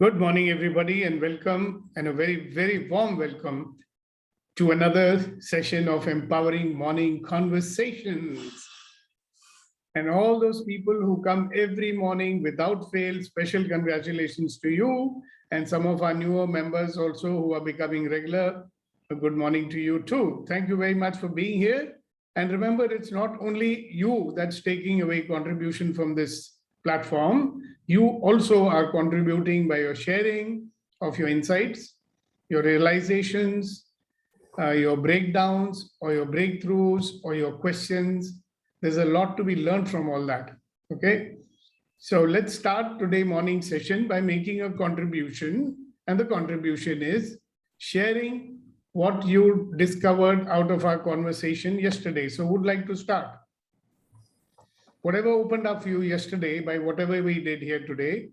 Good morning, everybody, and welcome, and a very, very warm welcome to another session of Empowering Morning Conversations. And all those people who come every morning without fail, special congratulations to you. And some of our newer members also who are becoming regular, a good morning to you too. Thank you very much for being here. And remember, it's not only you that's taking away contribution from this platform, you also are contributing by your sharing of your insights, your realizations, your breakdowns or your breakthroughs or your questions. There's a lot to be learned from all that. Okay. So let's start today morning session by making a contribution. And the contribution is sharing what you discovered out of our conversation yesterday. So who would like to start? Whatever opened up for you yesterday by whatever we did here today.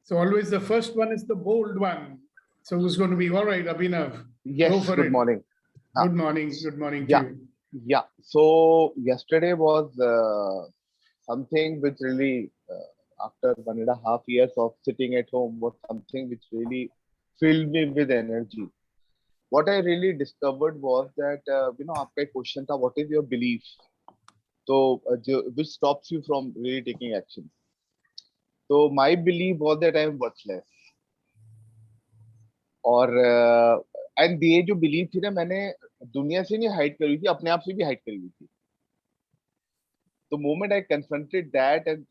So always the first one is the bold one. So who's going to be all right, Abhinav? Yes, good morning. Good morning. Good morning to you. Yeah. So yesterday was something which really, after 1.5 years of sitting at home, was something which really filled me with energy. What I really discovered was that, आपका एक question था, what is your belief? So, which stops you from really taking action? So my belief was that I am worthless. और and ये जो believe थी ना, मैंने दुनिया से नहीं हाइड करी थी, अपने आप से भी हाइड करी हुई थी. The moment I confronted that and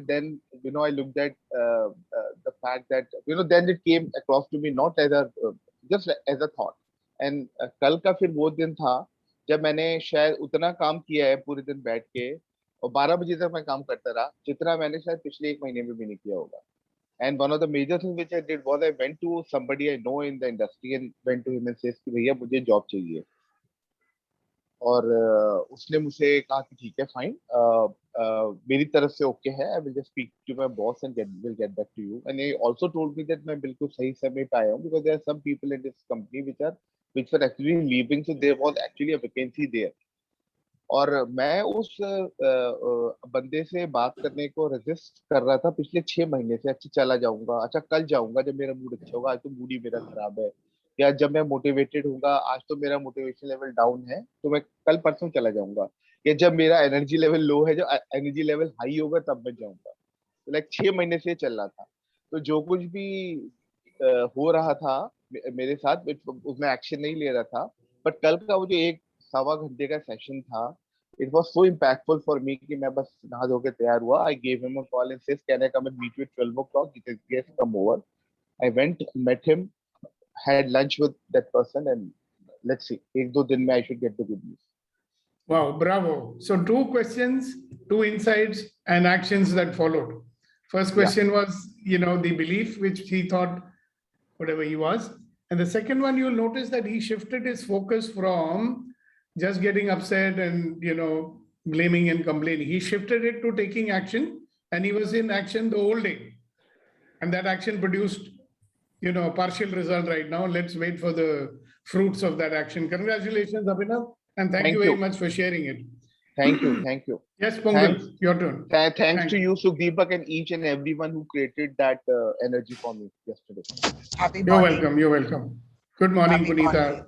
then I looked at the fact that then it came across to me not as a just as a thought. And कल का फिर वो दिन था जब मैंने शायद उतना काम किया है पूरे दिन बैठ के और 12 बजे तक मैं काम करता रहा जितना मैंने शायद पिछले 1 महीने में भी नहीं किया होगा. And one of the major things which I did was I went to somebody I know in the industry and went to him and says कि भैया मुझे जॉब चाहिए. और उसने मुझसे कहा कि ठीक है फाइन, मेरी तरफ से ओके है, I will just speak to my boss and will get back to you. And he also told me that मैं बिल्कुल सही समय पे आया हूँ because there are some people in this company which were actually leaving, so there was actually a vacancy there. और मैं उस बंदे से बात करने को रेजिस्ट कर रहा था पिछले 6 महीने से. अच्छा चला जाऊंगा, अच्छा कल जाऊंगा जब मेरा मूड अच्छा होगा, आज तो मूड ही मेरा खराब है, या जब मैं मोटिवेटेड होऊंगा, आज तो मेरा मोटिवेशन लेवल डाउन है तो मैं कल परसों चला जाऊंगा, या जब मेरा एनर्जी लेवल लो है, जब एनर्जी लेवल हाई होगा तब मैं जाऊंगा. तो लाइक 6 महीने से चल रहा था. तो जो कुछ भी हो रहा था मेरे साथ उसमें एक्शन नहीं ले रहा था. बट कल का वो जो 1-1.25 घंटे का सेशन था, it was so impactful for me कि मैं बस नहा धो के तैयार हुआ. I gave him a call and says can I come and meet you at 12 o'clock? He says yes, come over. I went, met him, had lunch with that person, and let's see, 1-2 दिन में I should get the good news. Wow, bravo. So 2 questions, 2 insights and actions that followed. First question was, the belief which he thought whatever he was. And the second one, you'll notice that he shifted his focus from just getting upset and, blaming and complaining. He shifted it to taking action, and he was in action the whole day. And that action produced, a partial result right now. Let's wait for the fruits of that action. Congratulations, Abhinav. And thank you very much for sharing it. Thank you. Yes, Pongal, your turn. Thanks to you, Sukhdeepak, and each and everyone who created that energy for me yesterday. Happy morning. You're welcome. Good morning, Punita. Morning.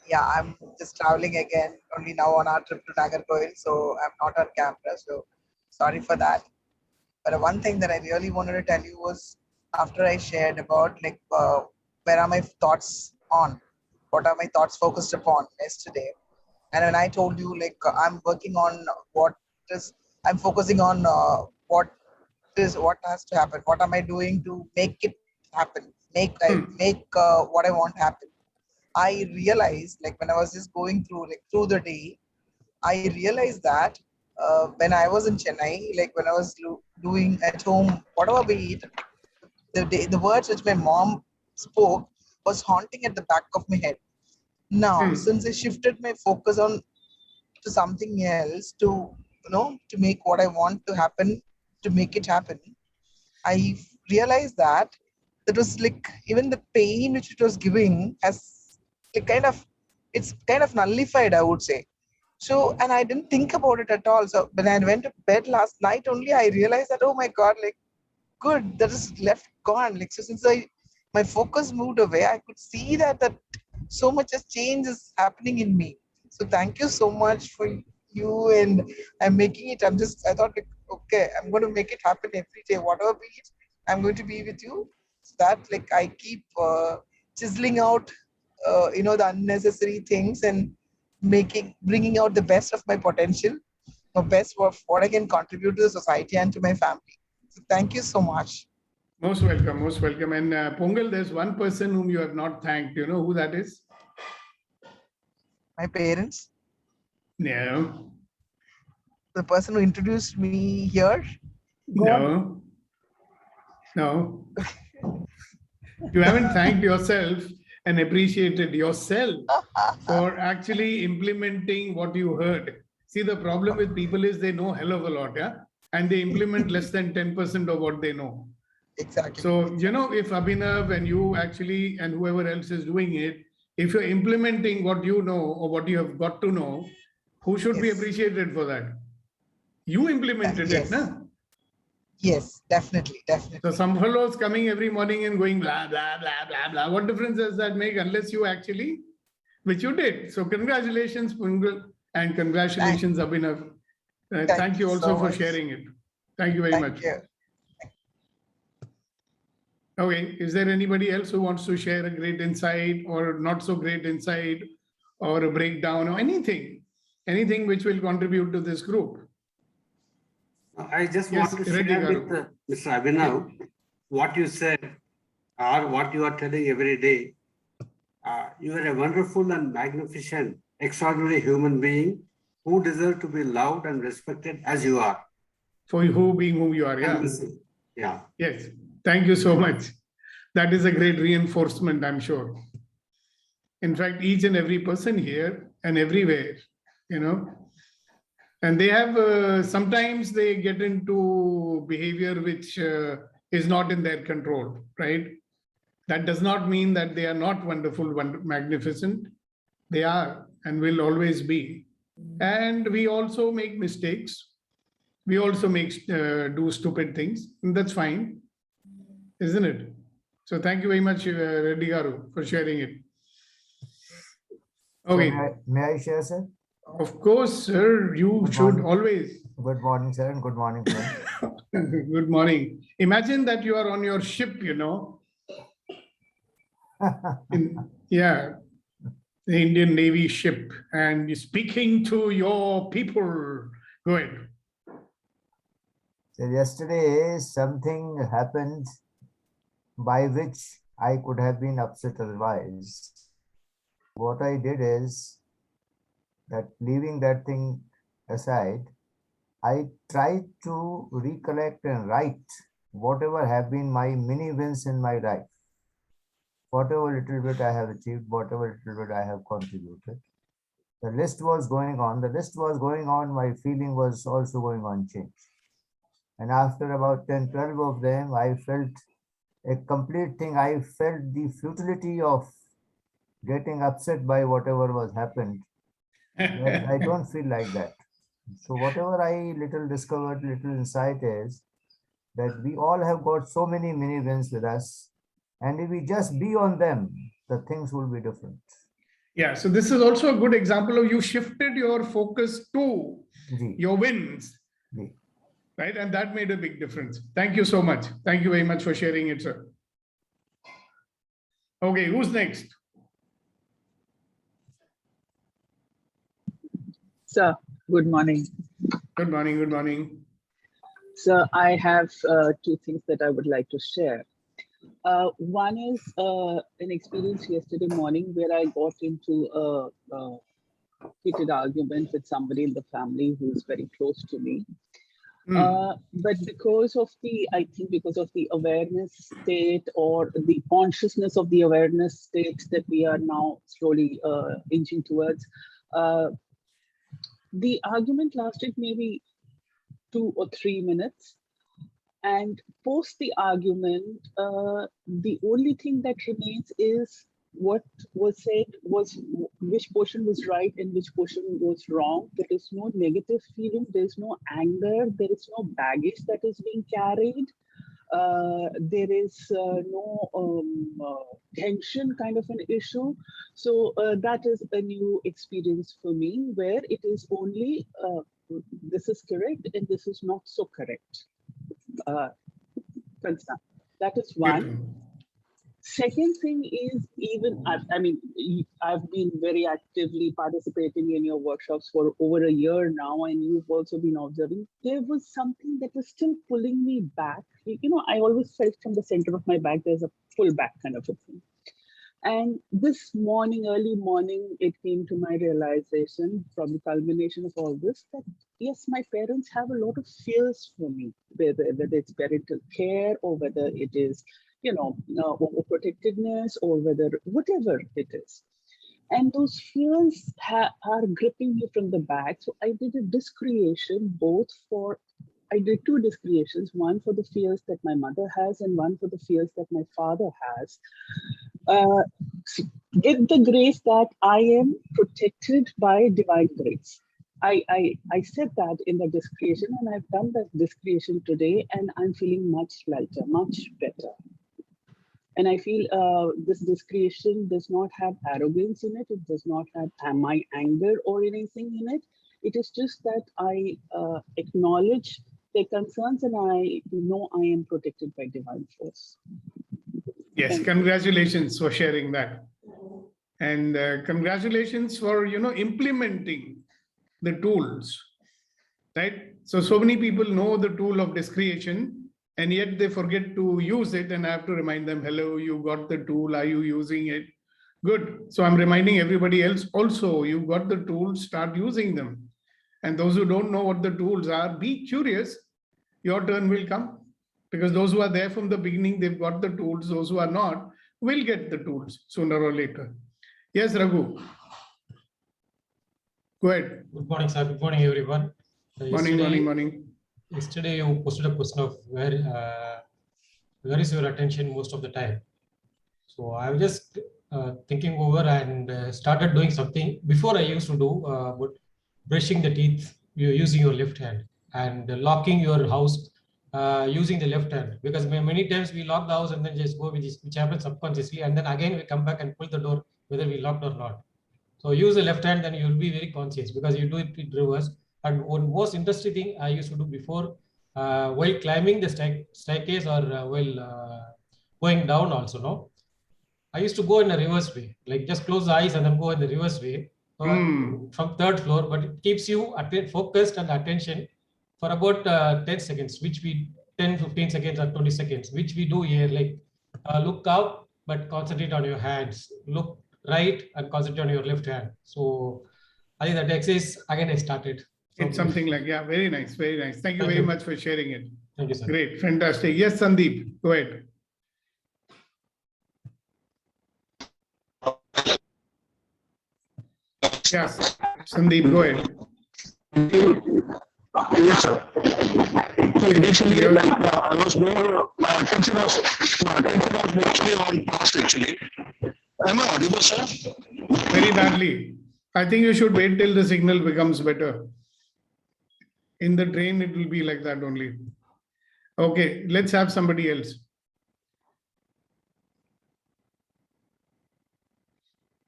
Yeah, I'm just traveling again, only now on our trip to Nagarcoil, so I'm not on camera, so sorry for that. But one thing that I really wanted to tell you was after I shared about where are my thoughts on, what are my thoughts focused upon yesterday. And when I told you I'm working on I'm focusing on what has to happen, what am I doing to make it happen, make what I want happen. I realized when I was just going through the day, I realized that when I was in Chennai, when I was doing at home, whatever we eat, the words which my mom spoke was haunting at the back of my head. Now, since I shifted my focus to something else, to make what I want to happen, to make it happen, I realized that was even the pain which it was giving has it's kind of nullified, I would say. So, and I didn't think about it at all. So when I went to bed last night only, I realized that, oh my God, good. That is left gone. Like, so since my focus moved away, I could see that so much as change is happening in me. So thank you so much for you, and I'm making it. I thought, like, okay, I'm going to make it happen every day, whatever be it. I'm going to be with you. So that, like, I keep chiseling out, the unnecessary things and bringing out the best of my potential, the best of what I can contribute to the society and to my family. So thank you so much. Most welcome, most welcome. And Pongal, there's one person whom you have not thanked. You know who that is? My parents. No. The person who introduced me here. No. No. You haven't thanked yourself and appreciated yourself for actually implementing what you heard. See, the problem with people is they know hell of a lot, yeah? And they implement less than 10% of what they know. Exactly. So, if Abhinav and you actually, and whoever else is doing it, if you're implementing what you know or what you have got to know, who should be appreciated for that? You implemented it, na? Yes, definitely. So some fellows coming every morning and going blah, blah, blah, blah, blah. What difference does that make unless you actually, which you did. So congratulations, Pungal, and congratulations, Abhinav. Thank you also for sharing it. Thank you very much. Okay, is there anybody else who wants to share a great insight or not so great insight or a breakdown or anything which will contribute to this group? I just want to share with Mr. Abhinav what you said or what you are telling every day. You are a wonderful and magnificent, extraordinary human being who deserve to be loved and respected as you are. For who being who you are, yeah. Yeah. Yes. Thank you so much. That is a great reinforcement, I'm sure. In fact, each and every person here and everywhere, and they have, sometimes they get into behavior which is not in their control, right? That does not mean that they are not wonderful, magnificent. They are and will always be. And we also make mistakes. We also do stupid things, and that's fine, isn't it? So thank you very much, Reddy Garu, for sharing it. Okay. So may I share, sir? Of course, sir. You should always. Good morning, sir, and good morning, friend. Good morning. Imagine that you are on your ship, yeah, the Indian Navy ship, and you're speaking to your people. Go ahead. So yesterday, something happened by which I could have been upset otherwise. What I did is that, leaving that thing aside, I tried to recollect and write whatever have been my mini wins in my life. Whatever little bit I have achieved, whatever little bit I have contributed. The list was going on. My feeling was also going on change. And after about 10, 12 of them, I felt a complete thing. I felt the futility of getting upset by whatever was happened. I don't feel like that. So whatever I discovered, little insight is that we all have got so many mini wins with us. And if we just be on them, the things will be different. Yeah, so this is also a good example of you shifted your focus to your wins. Right? And that made a big difference. Thank you so much. Thank you very much for sharing it, sir. Okay, who's next? Sir, good morning. Good morning, good morning. Sir, I have two things that I would like to share. One is an experience yesterday morning where I got into a heated argument with somebody in the family who is very close to me. But because of the awareness state or the consciousness of the awareness state that we are now slowly inching towards, the argument lasted maybe 2 or 3 minutes. And post the argument, the only thing that remains is what was said was which portion was right and which portion was wrong. There is no negative feeling, there is no anger, there is no baggage that is being carried. There is no tension kind of an issue. So that is a new experience for me, where it is only this is correct and this is not so correct. Concern. That is one. Second thing is, even I mean, I've been very actively participating in your workshops for over a year now, and you've also been observing. There was something that was still pulling me back. You know, I always felt from the center of my back, there's a pull back kind of a thing. And this morning, early morning, it came to my realization from the culmination of all this that yes, my parents have a lot of fears for me, whether it's parental care or whether it is, you know, overprotectiveness or whether whatever it is. And those fears are gripping me from the back. So I did a disc creation I did two disc creations, one for the fears that my mother has and one for the fears that my father has. With the grace that I am protected by divine grace. I said that in the disc creation, and I've done that disc creation today, and I'm feeling much lighter, much better. And I feel this disc creation does not have arrogance in it. It does not have my anger or anything in it. It is just that I acknowledge their concerns and I know I am protected by divine force. Yes, congratulations for sharing that. And congratulations for, you know, implementing the tools, right? So many people know the tool of disc creation, and yet they forget to use it, and I have to remind them, hello, you got the tool, are you using it? Good. So I'm reminding everybody else also, you got the tools, start using them. And those who don't know what the tools are, be curious, your turn will come. Because those who are there from the beginning, they've got the tools. Those who are not will get the tools sooner or later. Yes, Raghu. Go ahead. Good morning, sir. Good morning, everyone. Morning. Yesterday, you posted a question of where is your attention most of the time. So I was just thinking over and started doing something. Before I used to do but brushing the teeth using your left hand and locking your house using the left hand, because many times we lock the house and then just go, which happens subconsciously, and then again we come back and pull the door whether we locked or not. So use the left hand, then you will be very conscious because you do it in reverse. And one most interesting thing I used to do before while climbing the staircase or while going down also, no, I used to go in a reverse way, like just close the eyes and then go in the reverse way from third floor, but it keeps you focused and attention for about 10 seconds, which we 10, 15 seconds or 20 seconds, which we do here, like look up, but concentrate on your hands, look right and concentrate on your left hand. So I think that exercise, again, I started. So it's something like, yeah, very nice, very nice. Thank you very much for sharing it. Thank you, sir. Great, fantastic. Yes, Sandeep, go ahead. Yes, Sandeep, go ahead. Yes, sir. So initially, I was more, my attention was mostly on past actually. Am I audible, sir? Very badly. I think you should wait till the signal becomes better. In the train, it will be like that only. Okay, let's have somebody else.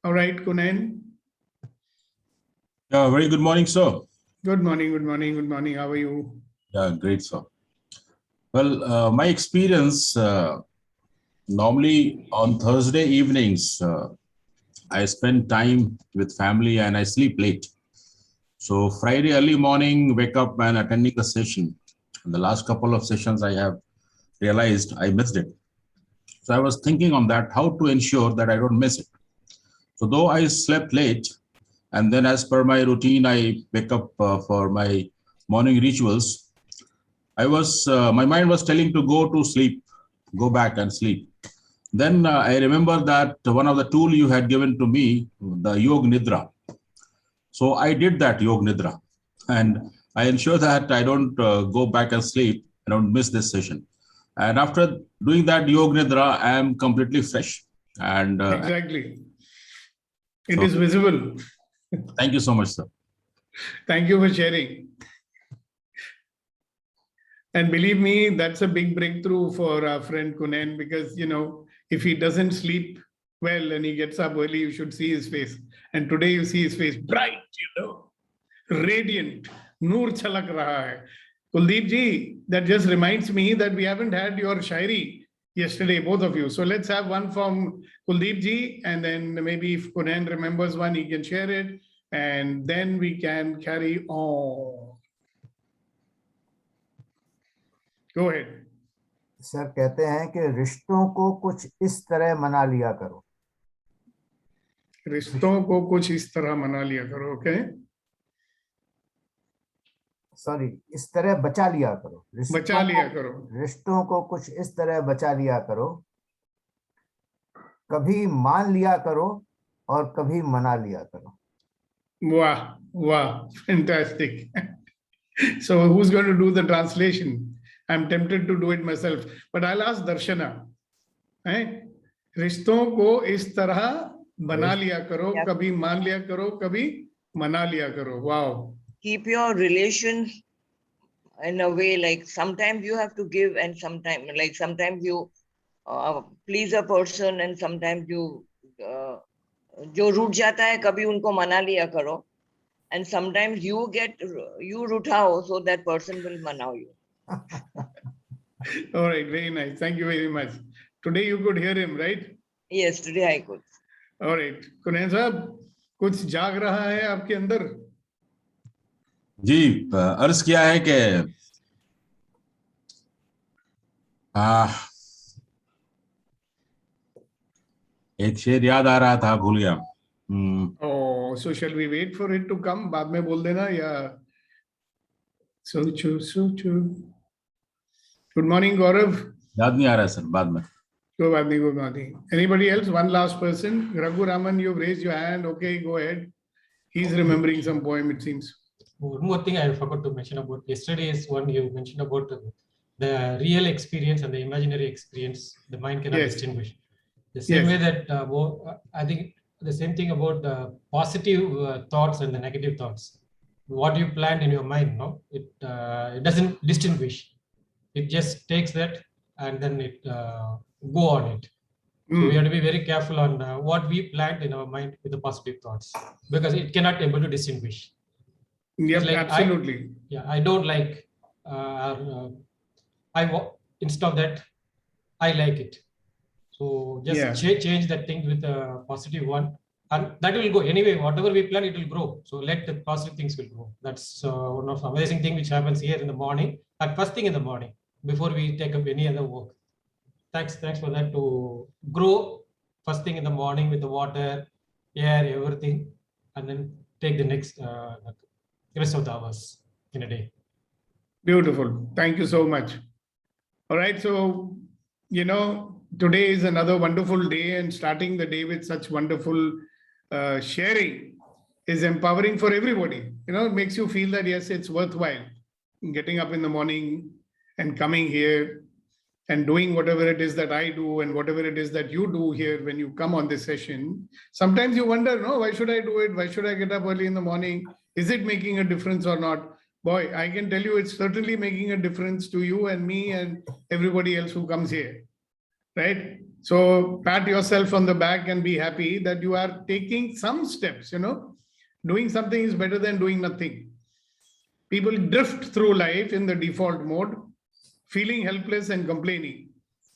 All right, Kunain. Very good morning, sir. Good morning. How are you? Yeah, great, sir. Well, my experience, normally on Thursday evenings, I spend time with family and I sleep late. So Friday early morning, wake up and attending the session. And the last couple of sessions I have realized I missed it. So I was thinking on that, how to ensure that I don't miss it. So though I slept late, and then as per my routine, I wake up for my morning rituals, my mind was telling to go to sleep, go back and sleep. Then I remember that one of the tools you had given to me, the Yoga Nidra. So I did that Yoga Nidra, and I ensure that I don't go back and sleep, I don't miss this session. And after doing that Yoga Nidra, I am completely fresh. And exactly. It is visible. Thank you so much, sir. Thank you for sharing. And believe me, that's a big breakthrough for our friend Kunen, because, if he doesn't sleep well and he gets up early, you should see his face. And today you see his face bright, radiant, noor chalak raha hai. Kuldeep ji, that just reminds me that we haven't had your shairi yesterday, both of you. So let's have one from Kuldeep ji, and then maybe if Kunen remembers one, he can share it, and then we can carry on. Go ahead. Sir कहते हैं कि रिश्तों को कुछ इस तरह मना लिया करो. रिश्तों को कुछ इस तरह मना लिया करो. ओके. सॉरी, इस तरह बचा लिया करो. बचा लिया करो. रिश्तों को कुछ इस तरह बचा लिया करो. कभी मान लिया करो और कभी मना लिया करो. Wow, wow, fantastic. So who's going to do the translation? I'm tempted to do it myself, but I'll ask Darshana. रिश्तों को इस तरह बना लिया करो, कभी मान लिया करो, कभी मना लिया करो. Wow. Keep your relations in a way, like sometimes you have to give, and sometimes you please a person, and sometimes you जो रूठ जाता है कभी उनको मना लिया करो, and sometimes you रूठाओ so that person will manao you. All right, very nice. Thank you very much. Today you could hear him, right? Yes, today I could. All right, Kunen साहब, कुछ जाग रहा है आपके अंदर? जी, अर्ज किया है कि एक शेर याद आ रहा था, भूल गया. Oh, so shall we wait for it to come? बाद में बोल देना या? सोचो. Good morning, Gaurav. याद नहीं आ रहा सर, बाद में. कोई बात नहीं. Anybody else? One last person. Raghu Raman, you've raised your hand. Okay, go ahead. He's remembering some poem, it seems. One more thing I forgot to mention about yesterday's one. You mentioned about the real experience and the imaginary experience. The mind cannot distinguish. The same way that I think the same thing about the positive thoughts and the negative thoughts. What you planned in your mind, it doesn't distinguish. It just takes that and then it go on it. So we have to be very careful on what we planned in our mind with the positive thoughts, because it cannot able to distinguish. Yes, like absolutely. I don't like. Instead of that, I like it. So just change that thing with a positive one, and that will go anyway. Whatever we plan, it will grow. So let the positive things will grow. That's one of the amazing thing which happens here in the morning, at first thing in the morning, before we take up any other work. Thanks for that, to grow first thing in the morning with the water, air, everything, and then take the next rest of the hours in a day. Beautiful. Thank you so much. All right. So, today is another wonderful day, and starting the day with such wonderful sharing is empowering for everybody. It makes you feel that, yes, it's worthwhile getting up in the morning and coming here and doing whatever it is that I do and whatever it is that you do here when you come on this session. Sometimes you wonder, why should I do it? Why should I get up early in the morning? Is it making a difference or not? Boy, I can tell you it's certainly making a difference to you and me and everybody else who comes here, right? So pat yourself on the back and be happy that you are taking some steps, Doing something is better than doing nothing. People drift through life in the default mode, feeling helpless and complaining.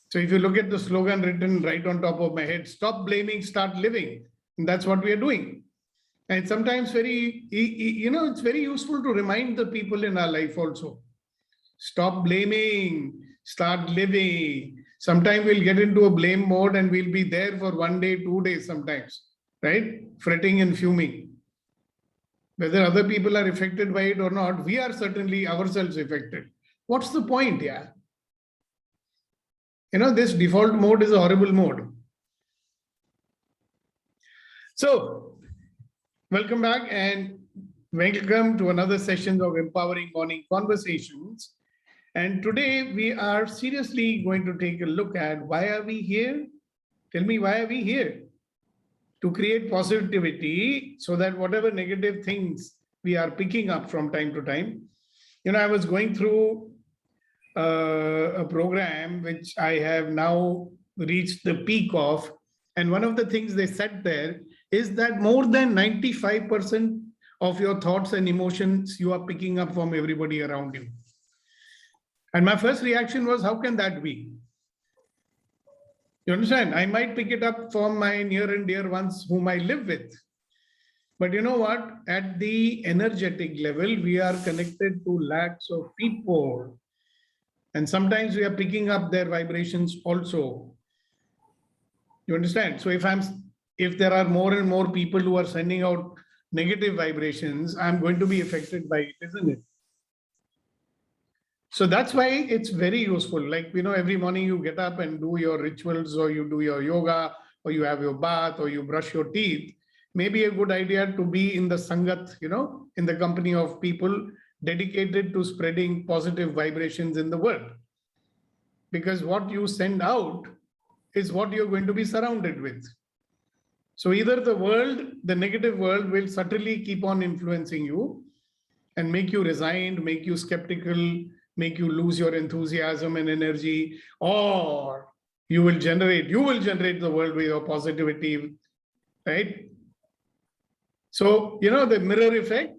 So if you look at the slogan written right on top of my head, stop blaming, start living. And that's what we are doing. And sometimes it's very useful to remind the people in our life also. Stop blaming, start living. Sometimes we'll get into a blame mode and we'll be there for 1 day, 2 days sometimes, right? Fretting and fuming. Whether other people are affected by it or not, we are certainly ourselves affected. What's the point? This default mode is a horrible mode. So, welcome back and welcome to another session of Empowering Morning Conversations. And today we are seriously going to take a look at why are we here? Tell me, why are we here? To create positivity so that whatever negative things we are picking up from time to time. I was going through a program which I have now reached the peak of. And one of the things they said there is that more than 95% of your thoughts and emotions you are picking up from everybody around you. And my first reaction was, how can that be? You understand? I might pick it up from my near and dear ones whom I live with. But you know what? At the energetic level, we are connected to lakhs of people. And sometimes we are picking up their vibrations also. You understand? So if there are more and more people who are sending out negative vibrations, I'm going to be affected by it, isn't it? So that's why it's very useful. Like, every morning you get up and do your rituals, or you do your yoga, or you have your bath, or you brush your teeth. Maybe a good idea to be in the Sangat, in the company of people dedicated to spreading positive vibrations in the world. Because what you send out is what you're going to be surrounded with. So either the negative world will subtly keep on influencing you and make you resigned, make you skeptical, make you lose your enthusiasm and energy, or you will generate the world with your positivity, right? So, the mirror effect,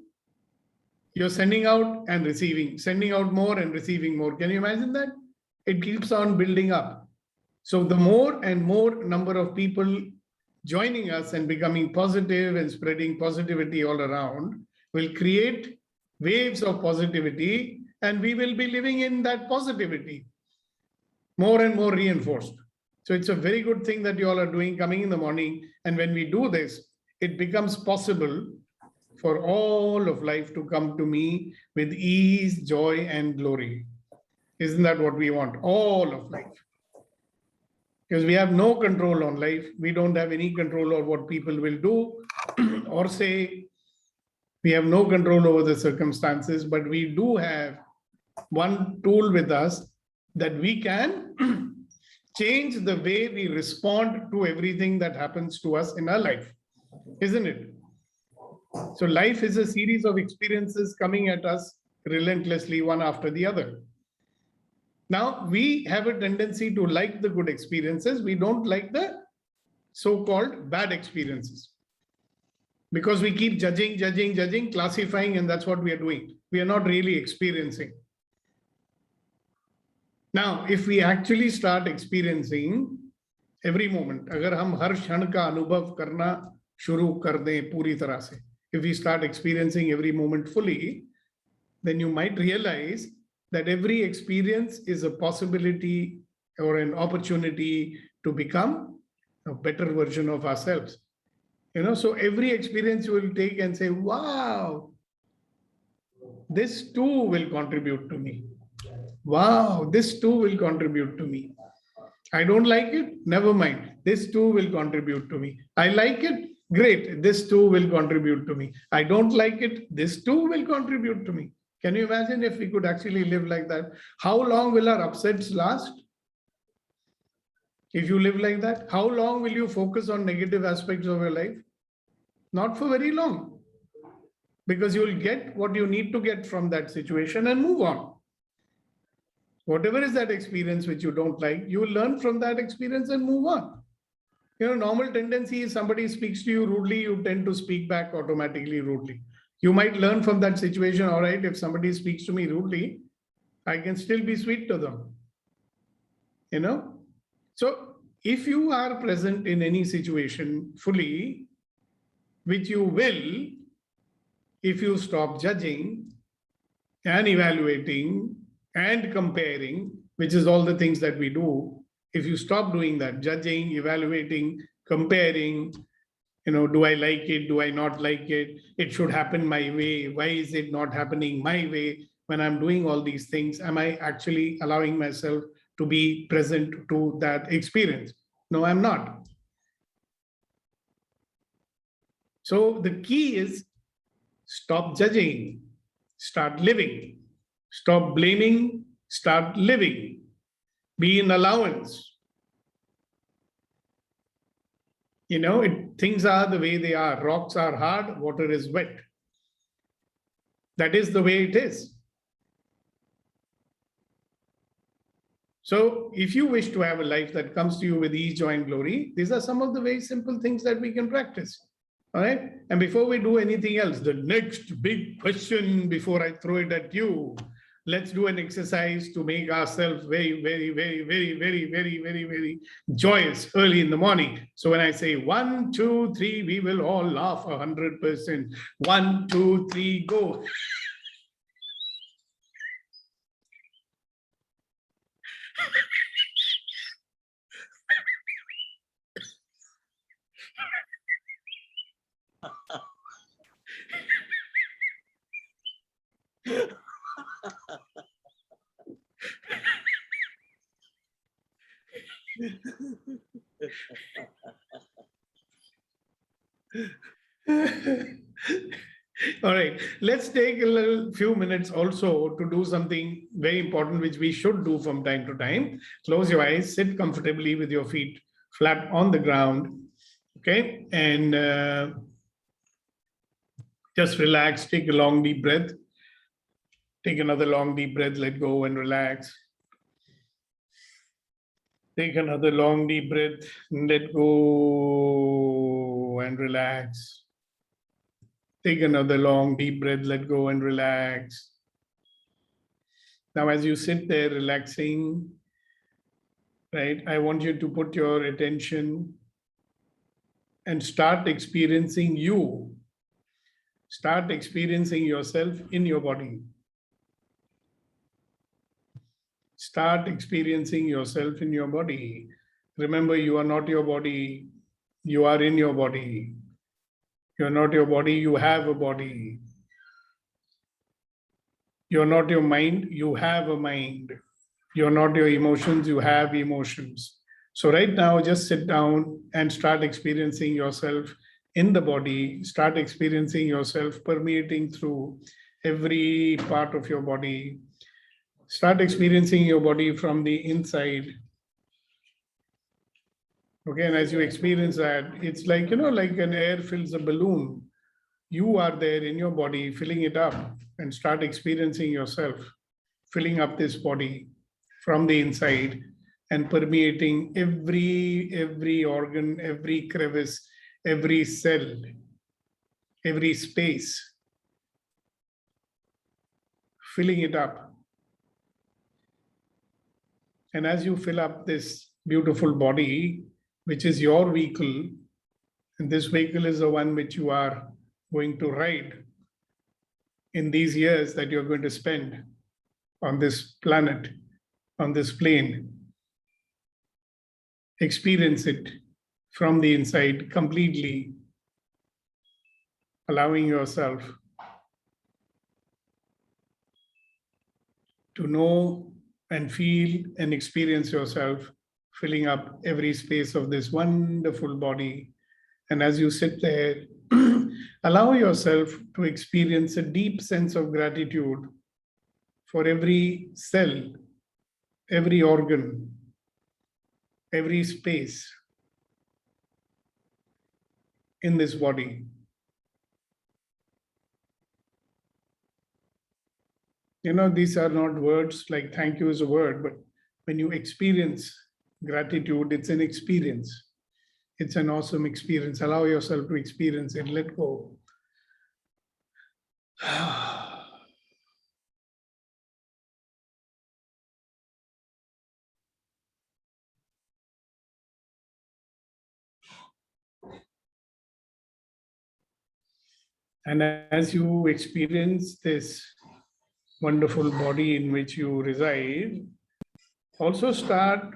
you're sending out and receiving, sending out more and receiving more. Can you imagine that? It keeps on building up. So the more and more number of people joining us and becoming positive and spreading positivity all around will create waves of positivity, and we will be living in that positivity, more and more reinforced. So it's a very good thing that you all are doing, coming in the morning. And when we do this, it becomes possible for all of life to come to me with ease, joy, and glory. Isn't that what we want? All of life. Because we have no control on life. We don't have any control over what people will do or say. We have no control over the circumstances, but we do have one tool with us that we can change the way we respond to everything that happens to us in our life, isn't it? So life is a series of experiences coming at us relentlessly, one after the other. Now, we have a tendency to like the good experiences. We don't like the so-called bad experiences, because we keep judging, classifying, and that's what we are doing. We are not really experiencing. Now, if we actually start experiencing every moment, agar hum har kshan ka anubhav karna shuru kar dein puri tarah se, if we start experiencing every moment fully, then you might realize that every experience is a possibility or an opportunity to become a better version of ourselves. So every experience you will take and say, wow, this too will contribute to me. Wow, this too will contribute to me. I don't like it, never mind. This too will contribute to me. I like it, great. This too will contribute to me. I don't like it, this too will contribute to me. Can you imagine if we could actually live like that? How long will our upsets last? If you live like that, how long will you focus on negative aspects of your life? Not for very long, because you will get what you need to get from that situation and move on. Whatever is that experience which you don't like, you will learn from that experience and move on. Normal tendency is somebody speaks to you rudely, you tend to speak back automatically rudely. You might learn from that situation, all right, if somebody speaks to me rudely, I can still be sweet to them. So if you are present in any situation fully, which you will, if you stop judging and evaluating and comparing, which is all the things that we do, if you stop doing that, judging, evaluating, comparing, do I like it? Do I not like it? It should happen my way. Why is it not happening my way? When I'm doing all these things, am I actually allowing myself to be present to that experience? No, I'm not. So the key is stop judging, start living, stop blaming, start living, be in allowance. Things are the way they are. Rocks are hard, water is wet. That is the way it is. So if you wish to have a life that comes to you with ease, joy, and glory, these are some of the very simple things that we can practice. All right. And before we do anything else, the next big question before I throw it at you, let's do an exercise to make ourselves very, very, very, very, very, very, very, very joyous early in the morning. So when I say 1, 2, 3, we will all laugh 100%. 1, 2, 3, go. All right, let's take a little few minutes also to do something very important, which we should do from time to time. Close your eyes, sit comfortably with your feet flat on the ground, okay? And just relax, take a long deep breath. Take another long deep breath, let go and relax. Take another long deep breath, let go and relax. Take another long deep breath, let go and relax. Now, as you sit there relaxing, right, I want you to put your attention and start experiencing you. Start experiencing yourself in your body. Start experiencing yourself in your body. Remember, you are not your body, you are in your body. You're not your body, you have a body. You're not your mind, you have a mind. You're not your emotions, you have emotions. So right now, just sit down and start experiencing yourself in the body. Start experiencing yourself permeating through every part of your body. Start experiencing your body from the inside. Okay, and as you experience that, it's like, like an air fills a balloon. You are there in your body, filling it up, and start experiencing yourself, filling up this body from the inside and permeating every organ, every crevice, every cell, every space, filling it up. And as you fill up this beautiful body, which is your vehicle, and this vehicle is the one which you are going to ride in these years that you're going to spend on this planet, on this plane. Experience it from the inside completely, allowing yourself to know and feel and experience yourself filling up every space of this wonderful body. And as you sit there, allow yourself to experience a deep sense of gratitude for every cell, every organ, every space in this body. These are not words like thank you is a word, but when you experience gratitude, it's an experience. It's an awesome experience. Allow yourself to experience it. Let go. And as you experience this wonderful body in which you reside, also start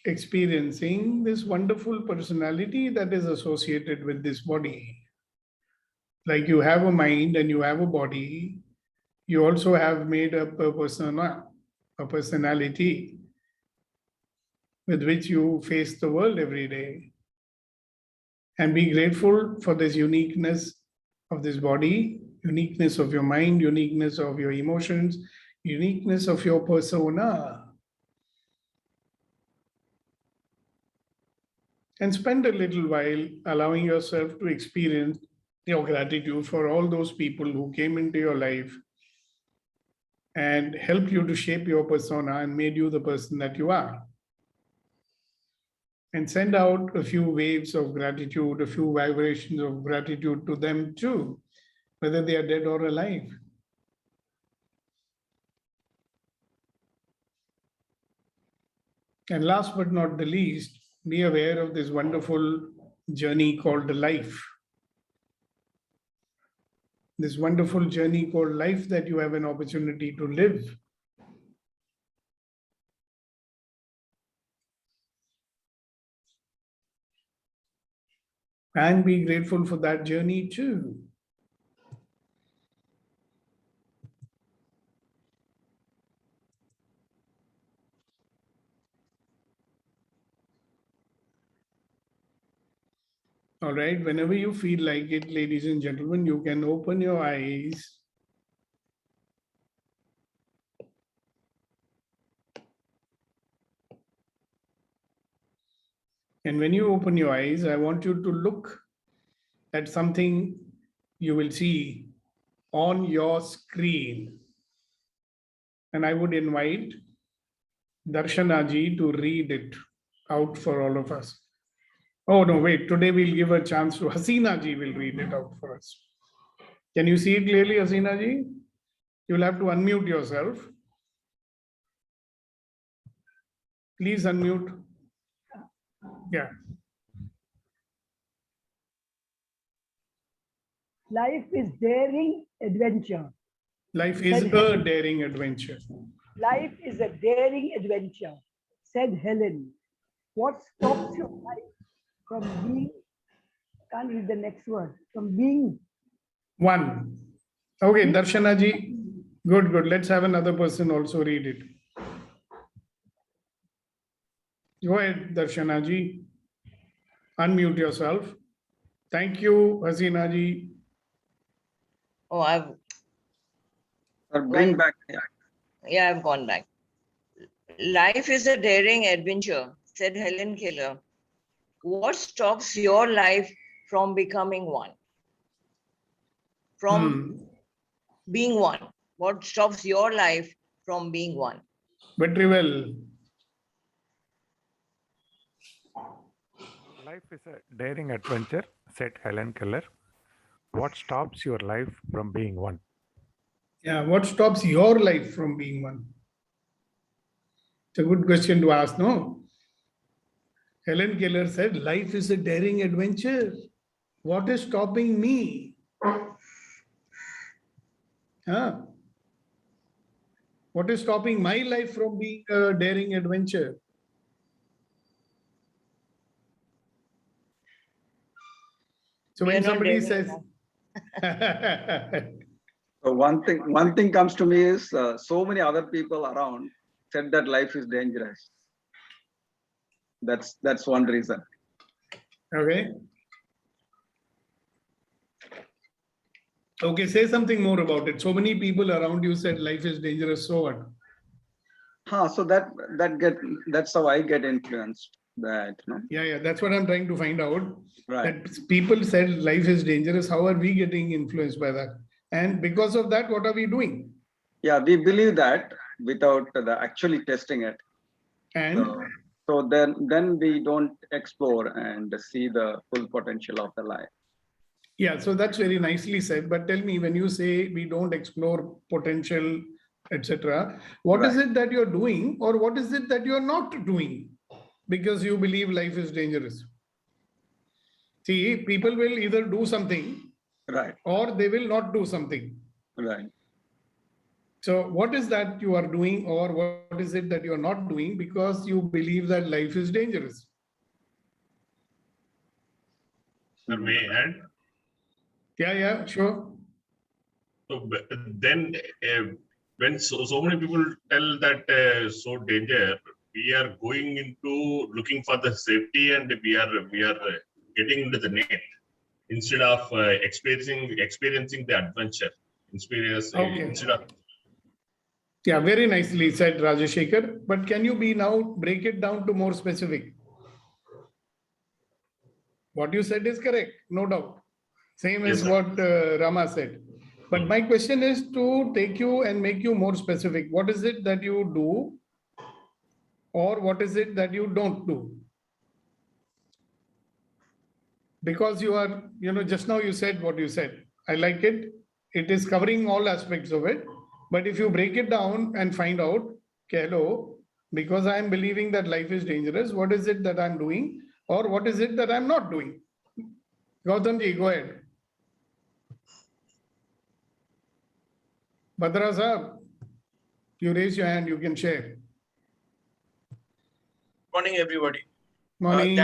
experiencing this wonderful personality that is associated with this body. Like you have a mind and you have a body, you also have made up a persona, a personality with which you face the world every day. And be grateful for this uniqueness of this body, uniqueness of your mind, uniqueness of your emotions, uniqueness of your persona. And spend a little while allowing yourself to experience your gratitude for all those people who came into your life and helped you to shape your persona and made you the person that you are. And send out a few waves of gratitude, a few vibrations of gratitude to them too, whether they are dead or alive. And last but not the least, be aware of this wonderful journey called life. This wonderful journey called life that you have an opportunity to live. And be grateful for that journey too. All right, whenever you feel like it, ladies and gentlemen, you can open your eyes. And when you open your eyes, I want you to look at something you will see on your screen. And I would invite Darshana ji to read it out for all of us. Oh, no, wait. Today we'll give a chance to Hasina ji will read it out for us. Can you see it clearly, Hasina ji? You'll have to unmute yourself. Please unmute. Yeah. Life is daring adventure. Life is a daring adventure. Life is a daring adventure, said Helen. What stops your life from being, can't read the next word, from being one? Okay, Darshana ji, good, good. Let's have another person also read it. Go ahead, Darshana ji. Unmute yourself. Thank you, Hasina ji. Oh, I've bring back. Yeah, I've gone back. Life is a daring adventure, said Helen Keller. What stops your life from becoming one? From being one. What stops your life from being one? Very well. Life is a daring adventure, said Helen Keller. What stops your life from being one? Yeah, what stops your life from being one? It's a good question to ask, no? Helen Keller said, life is a daring adventure. What is stopping me? Huh? What is stopping my life from being a daring adventure? So when somebody says, so one thing comes to me is so many other people around said that life is dangerous. That's one reason. Okay. Okay, say something more about it. So many people around you said life is dangerous. So what? So that's how I get influenced. That no? Yeah, that's what I'm trying to find out. Right. That people said life is dangerous. How are we getting influenced by that? And because of that, what are we doing? Yeah, we believe that without actually testing it. And so then we don't explore and see the full potential of the life. Yeah, so that's very nicely said. But tell me, when you say we don't explore potential, etc., what is it that you're doing, or what is it that you're not doing? Because you believe life is dangerous. See, people will either do something, right, or they will not do something. Right. So what is that you are doing, or what is it that you're not doing because you believe that life is dangerous? May I add? Yeah, sure. So then when so many people tell that so danger, we are going into looking for the safety, and we are getting into the net instead of experiencing the adventure. Instead of. Yeah, very nicely said, Rajashekar. But can you break it down to more specific? What you said is correct, no doubt. Same as what Rama said. But my question is to take you and make you more specific. What is it that you do, or what is it that you don't do? Because you are, just now you said what you said. I like it. It is covering all aspects of it. But if you break it down and find out, okay, hello, because I am believing that life is dangerous, what is it that I'm doing, or what is it that I'm not doing? Gautam ji, go ahead. Badra sahab, you raise your hand, you can share. Morning, everybody. Morning.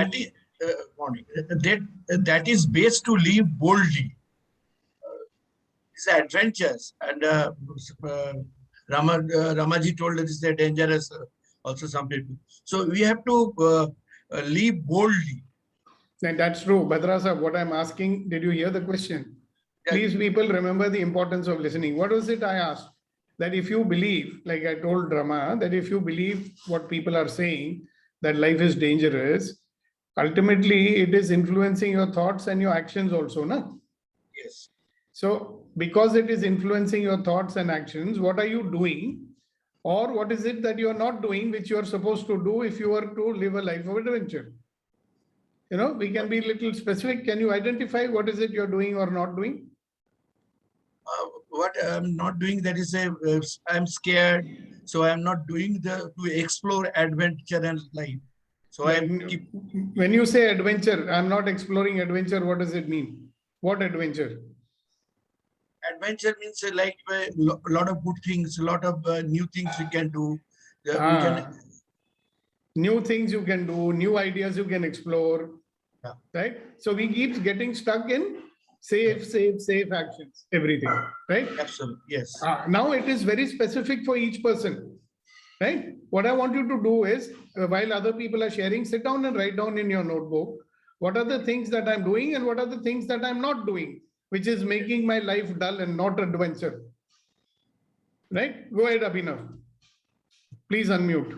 Morning. That is base to live boldly. It's adventures, and Ramaji told us it's dangerous. Also, some people. So we have to live boldly. And that's true, Badra sahab. What I'm asking, did you hear the question? Please, people, remember the importance of listening. What was it I asked? That if you believe, like I told Rama, that if you believe what people are saying, that life is dangerous, ultimately it is influencing your thoughts and your actions also, no? Yes. So because it is influencing your thoughts and actions, what are you doing? Or what is it that you are not doing, which you are supposed to do if you are to live a life of adventure? We can be a little specific. Can you identify what is it you're doing or not doing? What I'm not doing, that is I'm scared, so I'm not doing to explore adventure and life. So when you say adventure, I'm not exploring adventure, what does it mean? What adventure? Adventure means like a lot of good things, a lot of new things we can do. New things you can do, new ideas you can explore, right? So we keep getting stuck in safe actions, everything, right? Absolutely, yes. Now it is very specific for each person, right? What I want you to do is, while other people are sharing, sit down and write down in your notebook, what are the things that I'm doing and what are the things that I'm not doing, which is making my life dull and not adventure, right? Go ahead, Abhinav. Please unmute.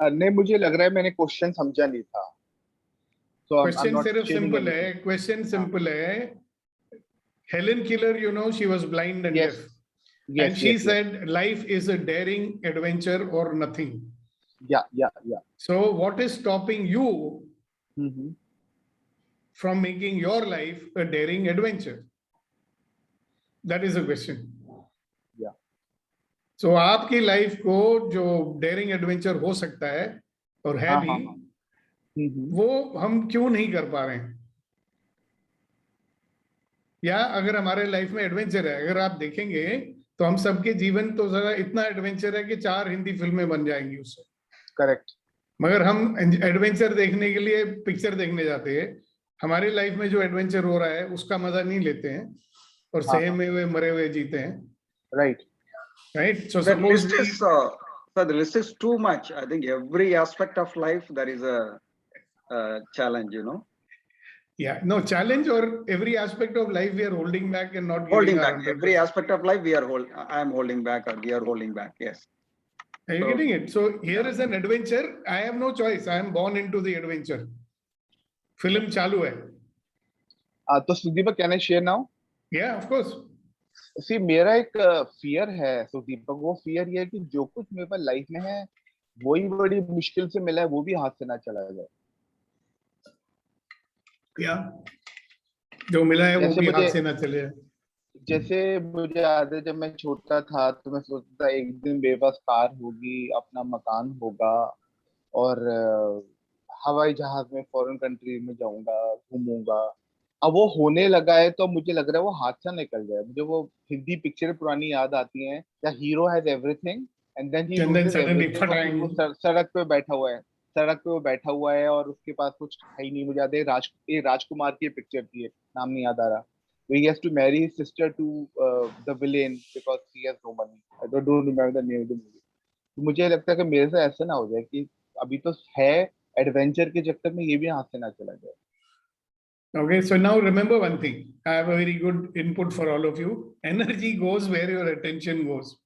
नहीं, मुझे लग रहा है मैंने question समझा नहीं था. Question सिर्फ simple है. Question simple है. Helen Keller, she was blind and deaf. And she said, life is a daring adventure or nothing. Yeah. So what is stopping you from making your life a daring adventure? That is a question. Yeah. So आपकी life को जो daring adventure हो सकता है और है भी, वो हम क्यों नहीं कर पा रहे हैं? या अगर हमारे लाइफ में एडवेंचर है, अगर आप देखेंगे तो हम सबके जीवन तो जरा इतना एडवेंचर है कि 4 हिंदी फिल्में बन जाएंगी उससे. करेक्ट. मगर हम एडवेंचर देखने के लिए पिक्चर देखने जाते हैं. हमारी लाइफ में जो एडवेंचर हो रहा है उसका मजा नहीं लेते हैं और सहमे हुए मरे हुए जीते हैं. Right. So the list is too much. I think every aspect of life there is a challenge, Yeah, no challenge, or every aspect of life we are holding back and not holding back. Every aspect of life I am holding back, or we are holding back. Yes. Are you getting it? So here is an adventure. I have no choice. I am born into the adventure. Film चालू है. तो सुदीपक, can I share now? Yeah, of course. See, मेरा एक fear है सुदीपक. वो fear ये है कि जो कुछ मेरे पास लाइफ में है वही बड़ी मुश्किल से मिला है, वो भी हाथ से ना चला जाए. क्या जो मिला है वो भी हाथ से ना चले. जैसे मुझे याद है जब मैं छोटा था तो मैं सोचता था एक दिन मेरे पास कार होगी, अपना मकान होगा और हवाई जहाज में फॉरेन कंट्री में जाऊंगा, घूमूंगा. अब वो होने लगा है तो मुझे लग रहा है वो हाथ से निकल जाए. मुझे वो हिंदी पिक्चर पुरानी याद आती हैं, the hero has everything and then he loses everything. सड़क पे बैठा हुआ है और उसके पास कुछ है ही नहीं. मुझे याद है राजकुमार की पिक्चर थी, नाम नहीं याद आ रहा. He has to marry his sister to the villain because he has no money. I don't remember the name of the movie. तो मुझे लगता है कि मेरे से ऐसा ना हो जाए कि अभी तो है एडवेंचर के चक्कर में ये भी हाथ से ना चला जाए. Okay, so now remember one thing. I have a very good input for all of you. Energy goes where your attention goes.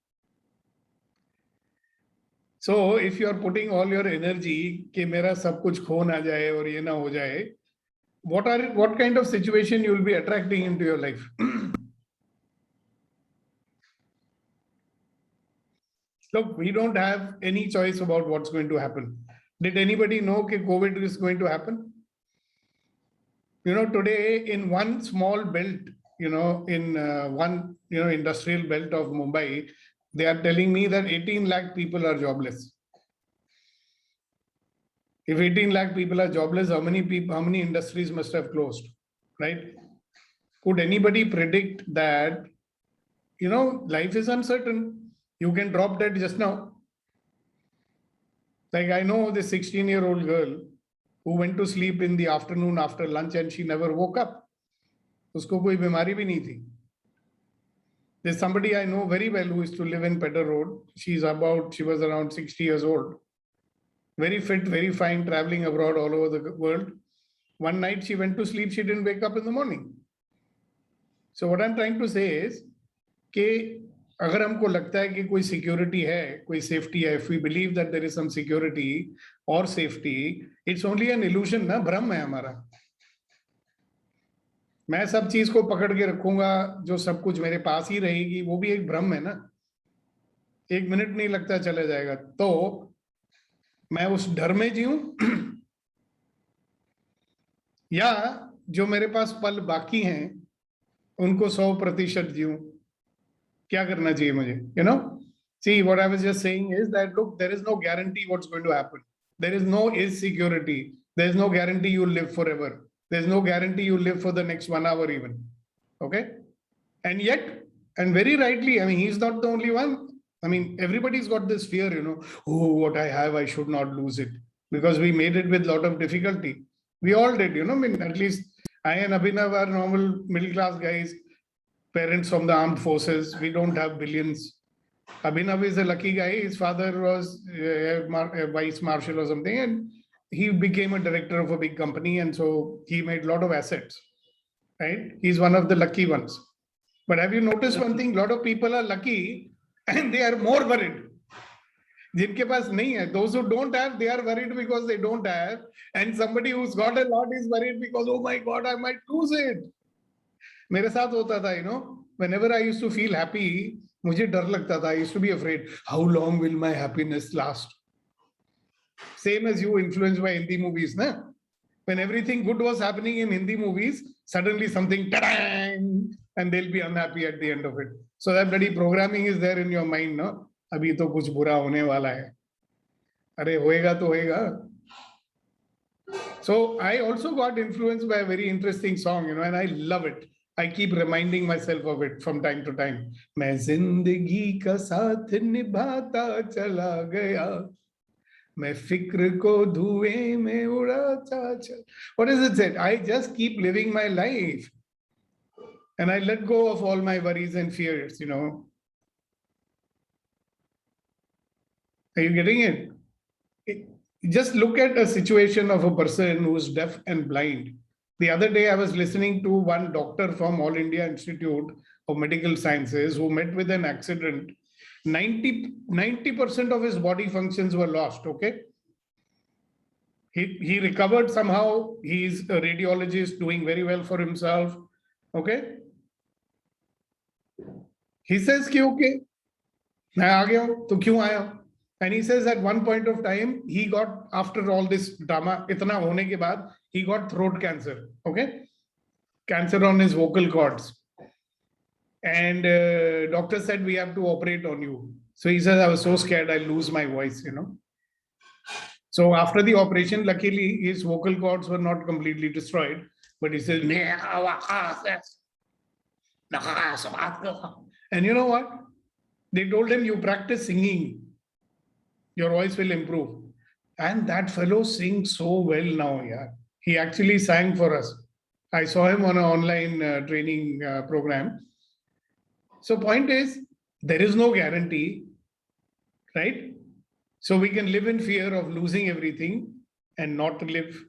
So if you are putting all your energy कि मेरा सब कुछ खो ना जाए और ये ना हो जाए, what kind of situation you'll be attracting into your life? Look, we don't have any choice about what's going to happen. Did anybody know that COVID is going to happen? You know, today in one small belt, you know, in one, you know, industrial belt of Mumbai, they are telling me that 18 lakh people are jobless. If 18 lakh people are jobless, how many industries must have closed, right? Could anybody predict that, you know, life is uncertain? You can drop dead just now. Like I know this 16-year-old girl who went to sleep in the afternoon after lunch and she never woke up. Usko koi bimari bhi nahi thi. There's somebody I know very well who used to live in Pedder Road. She was around 60 years old. Very fit, very fine, traveling abroad all over the world. One night she went to sleep, she didn't wake up in the morning. So what I'm trying to say is, कि अगर हमको लगता है कि कोई security है, कोई safety है, if we believe that there is some security or safety, it's only an illusion, ना भ्रम है हमारा. मैं सब चीज को पकड़ के रखूंगा, जो सब कुछ मेरे पास ही रहेगी, वो भी एक भ्रम है ना. एक मिनट नहीं लगता चला जाएगा. तो मैं उस डर में जीऊं या जो मेरे पास पल बाकी हैं उनको 100% जीऊं. क्या करना चाहिए मुझे? You know, see, what I was just saying is that look, there is no guarantee what's going to happen. There is no security. There is no guarantee you'll live forever. There's no guarantee you'll live for the next 1 hour even. Okay? And yet, and very rightly, I mean, he's not the only one. I mean, everybody's got this fear, you know, oh, what I have, I should not lose it. Because we made it with a lot of difficulty. We all did, you know, I mean, at least I and Abhinav are normal middle-class guys, parents from the armed forces. We don't have billions. Abhinav is a lucky guy. His father was a vice marshal or something, and he became a director of a big company. And so he made a lot of assets, right? He's one of the lucky ones. But have you noticed one thing? A lot of people are lucky and they are more worried. जिनके पास नहीं है, those who don't have, they are worried because they don't have, and somebody who's got a lot is worried because, oh my God, I might lose it. मेरे साथ होता था, you know, whenever I used to feel happy, मुझे डर लगता था. I used to be afraid. How long will my happiness last? Same as you, influenced by Hindi movies, na? When everything good was happening in Hindi movies, suddenly something, ta-dang, and they'll be unhappy at the end of it. So that bloody programming is there in your mind, no? अभी तो कुछ बुरा होने वाला है. अरे होएगा तो होएगा. So I also got influenced by a very interesting song, you know, and I love it. I keep reminding myself of it from time to time. मैं जिंदगी का साथ निभाता चला गया, मैं फिक्र को धुएं में उड़ाता चला. What does it say? I just keep living my life, and I let go of all my worries and fears, you know. Are you getting it? Just look at a situation of a person who is deaf and blind. The other day, I was listening to one doctor from All India Institute of Medical Sciences who met with an accident. 90% of his body functions were lost, okay? He recovered somehow. He's a radiologist doing very well for himself, okay? He says, okay, मैं आ गया हूं, तो क्यों आया? And he says at one point of time, he got, after all this drama, itna hone ke baad, he got throat cancer, okay? Cancer on his vocal cords. And doctor said, we have to operate on you. So he says, I was so scared I'll lose my voice, you know? So after the operation, luckily his vocal cords were not completely destroyed, but he says, and you know what? They told him, you practice singing, your voice will improve. And that fellow sings so well now, yeah. He actually sang for us. I saw him on an online training program. So point is, there is no guarantee, right? So we can live in fear of losing everything and not live.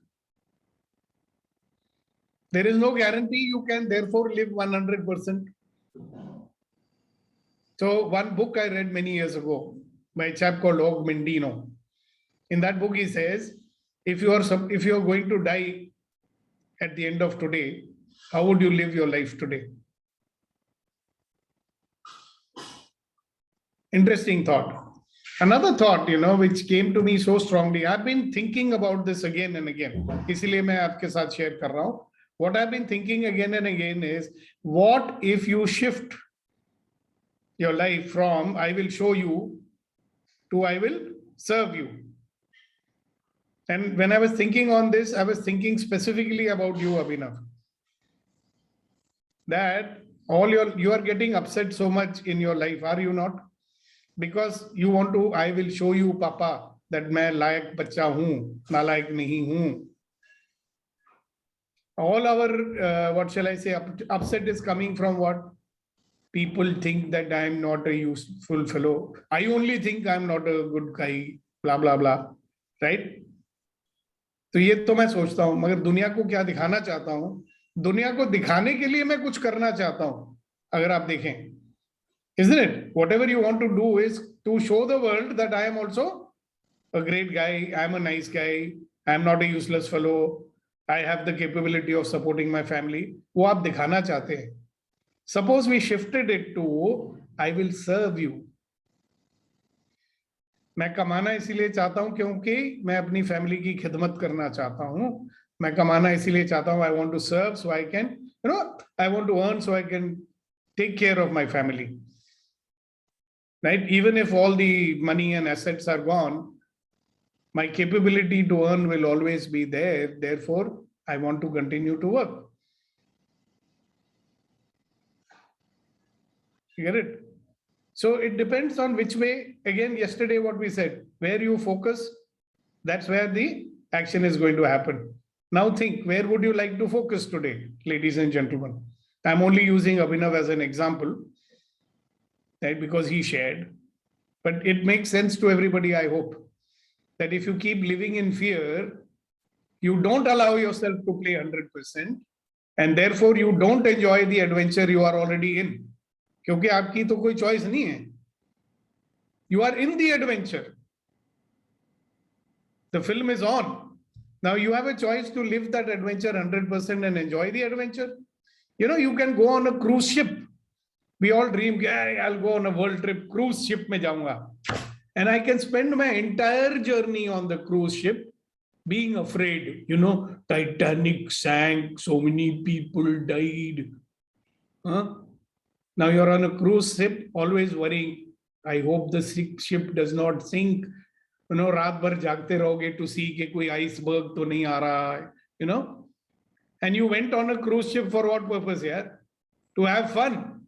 There is no guarantee you can therefore live 100%. So one book I read many years ago by a chap called Og Mandino. In that book, he says, if you are going to die at the end of today, how would you live your life today? Interesting thought. Another thought, which came to me so strongly. I've been thinking about this again and again. इसलिए मैं आपके साथ share कर रहा हूँ. What I've been thinking again and again is, what if you shift your life from I will show you to I will serve you? And when I was thinking on this, I was thinking specifically about you, Abhinav. That you are getting upset so much in your life, are you not? Because you want to, I will show you, Papa, that मैं लायक बच्चा हूँ, नालायक नहीं हूँ. All our, what shall I say, upset is coming from what? People think that I am not a useful fellow. I only think I am not a good guy, blah, blah, blah. Right? तो ये तो मैं सोचता हूँ, मगर दुनिया को क्या दिखाना चाहता हूँ? दुनिया को दिखाने के लिए मैं कुछ करना चाहता हूँ. अगर आप देखें, isn't it? Whatever you want to do is to show the world that I am also a great guy, I am a nice guy, I am not a useless fellow, I have the capability of supporting my family. वो आप दिखाना चाहते हैं. Suppose we shifted it to I will serve you. मैं कमाना इसीलिए चाहता हूं क्योंकि मैं अपनी फैमिली की खिदमत करना चाहता हूं. मैं कमाना इसीलिए चाहता हूं, I want to serve so I can, I want to earn so I can take care of my family. Right? Even if all the money and assets are gone, my capability to earn will always be there. Therefore, I want to continue to work. You get it? So it depends on which way. Again, yesterday what we said, where you focus, that's where the action is going to happen. Now think, where would you like to focus today, ladies and gentlemen? I'm only using Abhinav as an example, right? Because he shared. But it makes sense to everybody, I hope, that if you keep living in fear, you don't allow yourself to play 100%, and therefore you don't enjoy the adventure you are already in. क्योंकि आपकी तो कोई choice नहीं है. You are in the adventure. The film is on. Now you have a choice to live that adventure 100% and enjoy the adventure. You can go on a cruise ship. We all dream, hey, I'll go on a world trip, cruise ship में जाऊंगा. And I can spend my entire journey on the cruise ship being afraid. Titanic sank, so many people died. Now you're on a cruise ship, always worrying, I hope the ship does not sink. रात भर जागते रहोगे to see कि कोई iceberg तो नहीं आ रहा है, And you went on a cruise ship for what purpose, yeah? To have fun.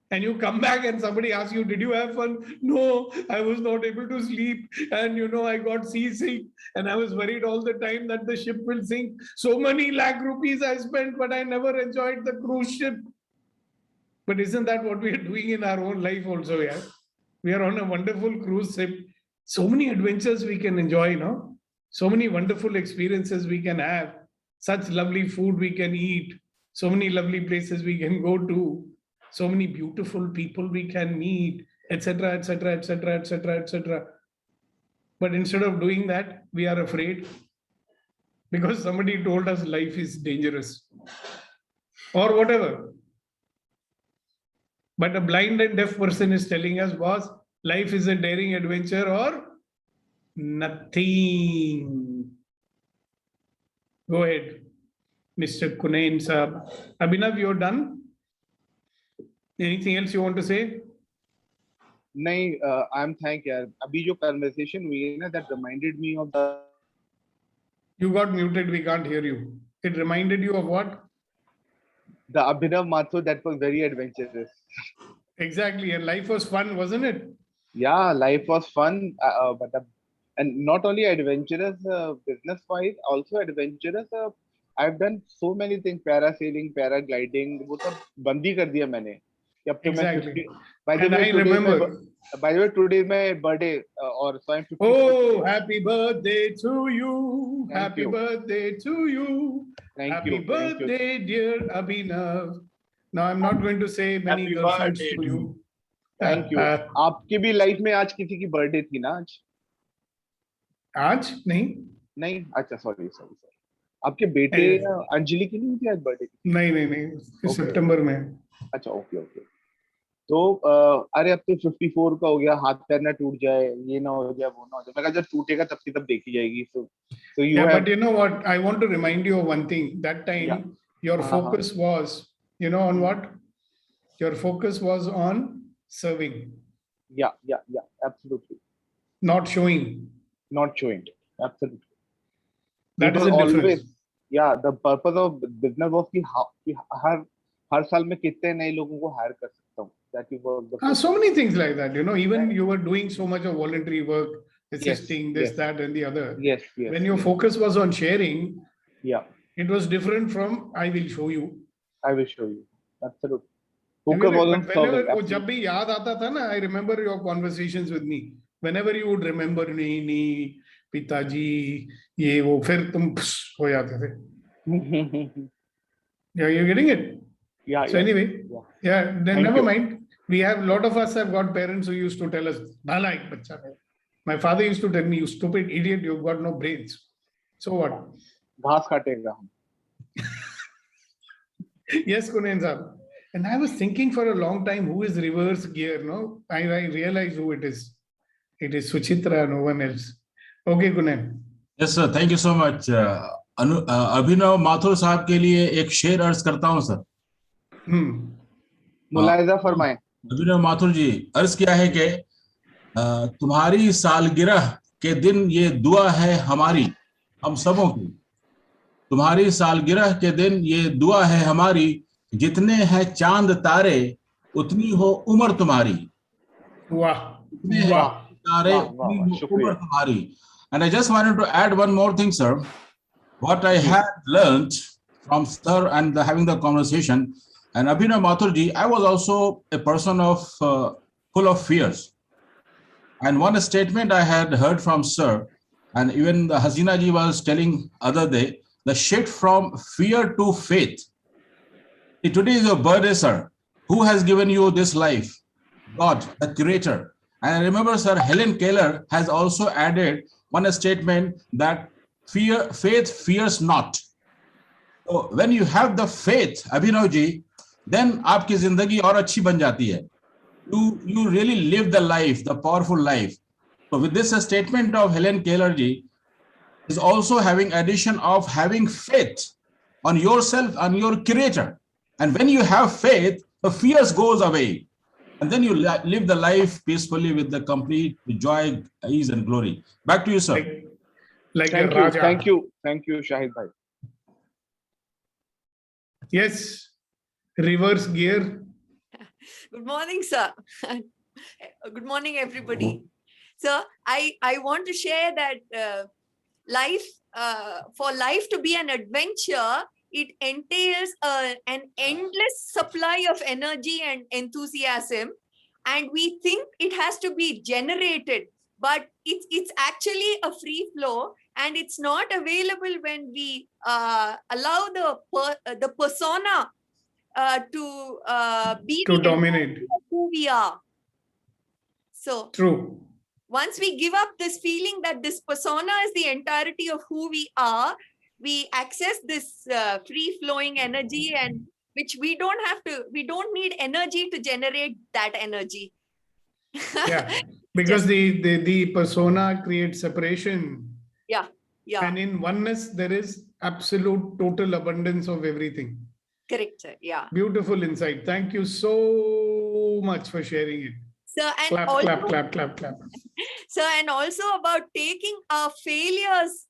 And you come back and somebody asks you, did you have fun? No, I was not able to sleep. And I got seasick. And I was worried all the time that the ship will sink. So many lakh rupees I spent, but I never enjoyed the cruise ship. But isn't that what we are doing in our own life also, yeah? We are on a wonderful cruise ship. So many adventures we can enjoy, So many wonderful experiences we can have. Such lovely food we can eat. So many lovely places we can go to. So many beautiful people we can meet, etc., etc., etc., etc., etc. But instead of doing that, we are afraid because somebody told us life is dangerous or whatever. But a blind and deaf person is telling us, boss, life is a daring adventure or nothing. Go ahead, Mr. Kunain Saab. Abhinav, you're done? Anything else you want to say? नहीं, I'm thank यार. अभी जो conversation हुई है ना, that reminded me of the. You got muted. We can't hear you. It reminded you of what? The Abhinav Mathur that was very adventurous. Exactly, and life was fun, wasn't it? Yeah, life was fun, and not only adventurous business-wise, also adventurous. I've done so many things: parasailing, paragliding. वो सब बंदी कर दिया मैंने. Exactly. By the way, today is my birthday, or so I'm 50. Oh, happy birthday to you! Happy birthday to you! Happy birthday, dear Abhinav. Now I'm not going to say many girlfriends to you. Thank you. आपकी भी life में आज किसी की birthday थी ना आज? आज नहीं. नहीं, अच्छा, sorry. आपके बेटे अंजलि की नहीं थी आज बर्थडे? नहीं सितंबर में। अच्छा ओके ओके। तो अरे अब तो 54 का हो गया, हाथ पैर ना टूट जाए, ये ना हो जाए, वो ना हो जाए। मैं कहा जब टूटेगा तब की तब देखी जाएगी। So you have. But you know what? I want to remind you of one thing. That time, your focus was, you know, on what? Your focus was on serving. Yeah, absolutely. Not showing. Not showing. Absolutely. That is the difference. Yeah, the purpose of business was कि हर साल में कितने नए लोगों को hire कर सकता हूँ. That was the so many things like that, you know, even you were doing so much of voluntary work, assisting this, that, and the other. Yes. When your focus was on sharing, it was different from I will show you. I will show you. Absolutely. Focus was on serving. जब भी याद आता था ना, I remember your conversations with me. Whenever you would remember नहीं पिताजी ये वो, फिर तुम हो जाते थे. Yeah, you're getting it. Yeah. So anyway, then never mind. We have, a lot of us have got parents who used to tell us, "Bhala ek bachcha hai." My father used to tell me, "You stupid idiot, you've got no brains." So what? घास काटेगा. Yes, Kunen sir. And I was thinking for a long time, who is reverse gear? No, I realized who it is. It is Suchitra, no one else. Okay, Kunen. Yes, sir. Thank you so much. अभिनव माथुर साहब के लिए एक शेर अर्ज करता हूं sir. मुलायजा फरमाएं. अभिनव माथुर जी अर्ज किया है कि तुम्हारी सालगिरह के दिन ये दुआ है हमारी, हम सबों की. तुम्हारी सालगिरह के दिन ये दुआ है हमारी, जितने हैं चांद तारे उतनी हो उम्र तुम्हारी. वाह तारे उतनी हो उम्र तुम्हारी. And I just wanted to add one more thing, sir. What I had learned from sir and having the conversation, and Abhinav Mathurji, I was also a person of full of fears. And one statement I had heard from sir, and even the Hasina ji was telling other day, the shift from fear to faith. Today is your birthday, sir. Who has given you this life? God, the creator. And I remember, sir, Helen Keller has also added one statement that faith fears not. So when you have the faith, Abhinav ji, then आपकी जिंदगी और अच्छी बन जाती है. You really live the life, the powerful life. So with this statement of Helen Keller ji is also having addition of having faith on yourself and your creator. And when you have faith, the fears goes away. And then you live the life peacefully with the complete joy, ease, and glory. Back to you, sir. Thank you, Shahid bhai. Yes, reverse gear. Good morning, sir. Good morning, everybody. So I want to share that for life to be an adventure, it entails an endless supply of energy and enthusiasm, and we think it has to be generated, but it's actually a free flow, and it's not available when we allow the persona to be to dominate who we are. So true. Once we give up this feeling that this persona is the entirety of who we are, we access this free-flowing energy, and which we don't need energy to generate that energy. Yeah, because the persona creates separation. Yeah. And in oneness, there is absolute total abundance of everything. Correct, sir. Yeah. Beautiful insight. Thank you so much for sharing it. So, and clap. So, and also about taking our failures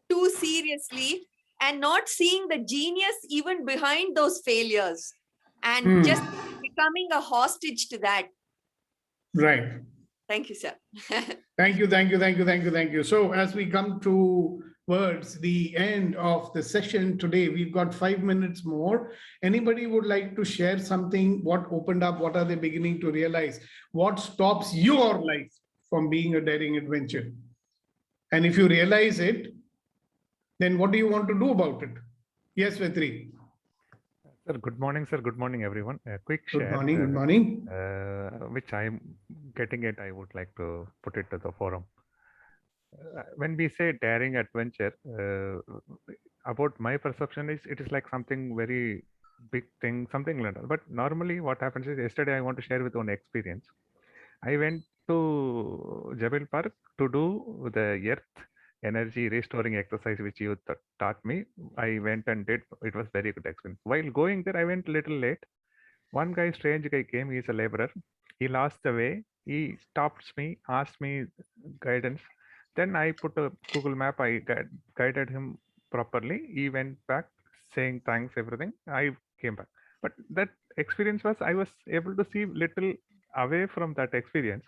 too seriously and not seeing the genius even behind those failures, and just becoming a hostage to that. Right. Thank you, sir. Thank you. So as we come towards the end of the session today, we've got 5 minutes more. Anybody would like to share something? What opened up? What are they beginning to realize? What stops your life from being a daring adventure? And if you realize it, then what do you want to do about it? Yes, Vetri. Sir, good morning, sir. Good morning, everyone. A quick share. Good morning. Which I'm getting it, I would like to put it to the forum. When we say daring adventure, about my perception is it is like something very big thing, something like that. But normally what happens is, yesterday I want to share with one experience. I went to Jebel Park to do the earth energy restoring exercise which you taught me. I went and did. It was very good experience. While going there, I went a little late. One guy, strange guy came. He's a laborer. He lost the way. He stopped me, asked me guidance. Then I put a Google map. I guided him properly. He went back saying thanks, everything. I came back. But that experience was, I was able to see little away from that experience.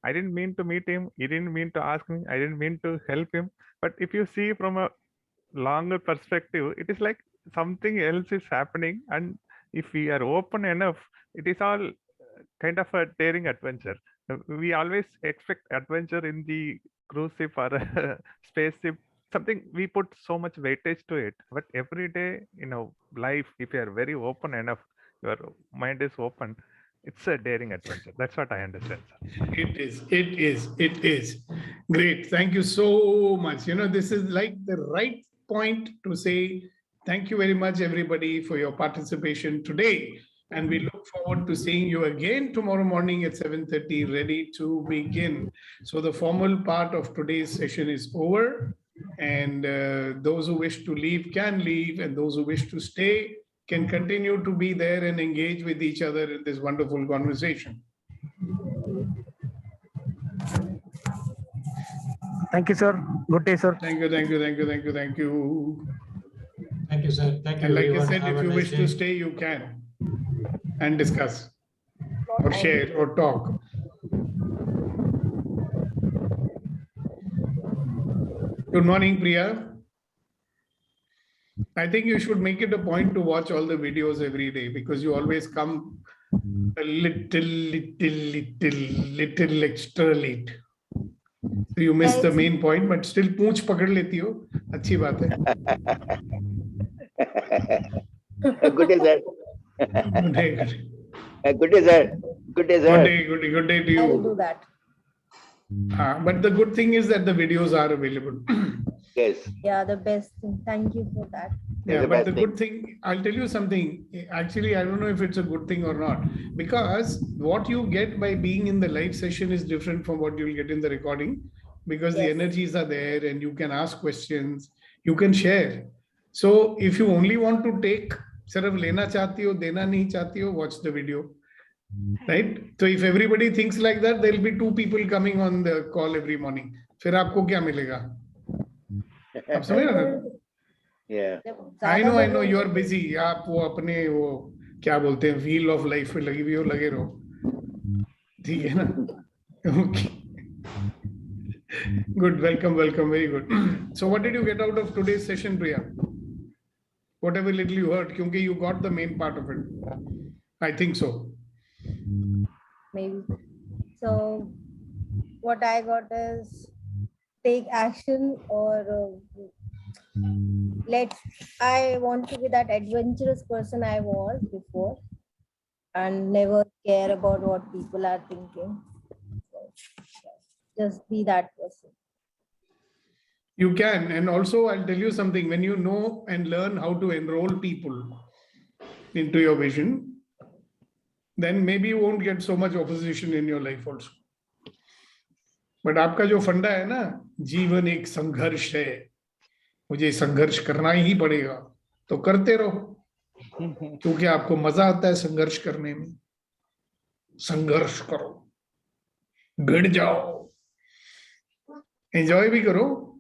I didn't mean to meet him. He didn't mean to ask me. I didn't mean to help him. But if you see from a longer perspective, it is like something else is happening. And if we are open enough, it is all kind of a daring adventure. We always expect adventure in the cruise ship or a spaceship, something we put so much weightage to it. But every day, life, if you are very open enough, your mind is open, it's a daring adventure. That's what I understand, sir. It is. Great. Thank you so much. This is like the right point to say thank you very much, everybody, for your participation today. And we look forward to seeing you again tomorrow morning at 7:30, ready to begin. So the formal part of today's session is over. And those who wish to leave can leave. And those who wish to stay can continue to be there and engage with each other in this wonderful conversation. Thank you, sir. Good day, sir. Thank you. Thank you, sir. Thank you. And like I said, if you wish to stay, you can and discuss or share or talk. Good morning, Priya. I think you should make it a point to watch all the videos every day, because you always come a little extra late. So you miss the main point, but still पूंछ पकड़ लेती हो, अच्छी बात है. Good day, sir. Good day. Good day, sir. Good day, sir. Good day to you. I will do that. But the good thing is that the videos are available. Yes. Yeah, the best thing. Thank you for that. Yeah, but the good thing, I'll tell you something. Actually, I don't know if it's a good thing or not, because what you get by being in the live session is different from what you'll get in the recording, because the energies are there and you can ask questions, you can share. So if you only want to take, सिर्फ लेना चाहती हो, देना नहीं चाहती हो, watch the video. Right? So if everybody thinks like that, there will be 2 people coming on the call every morning. फिर आपको क्या मिलेगा? आप समझ रहे हो? Yeah. I know you are busy. आप वो अपने वो क्या बोलते हैं wheel of life पे लगी हुई हो, लगे रहो. ठीक है ना? Okay. Good. Welcome. Very good. So what did you get out of today's session, Priya? Whatever little you heard, क्योंकि you got the main part of it. I think so. Maybe. So what I got is take action, or I want to be that adventurous person I was before and never care about what people are thinking. So, just be that person. You can. And also I'll tell you something, when you know and learn how to enroll people into your vision, then maybe you won't get so much opposition in your life also. But आपका जो फंडा है ना, जीवन एक संघर्ष है, मुझे संघर्ष करना ही पड़ेगा, तो करते रहो, क्योंकि आपको मजा आता है संघर्ष करने में. संघर्ष करो, भिड़ जाओ, एंजॉय भी करो.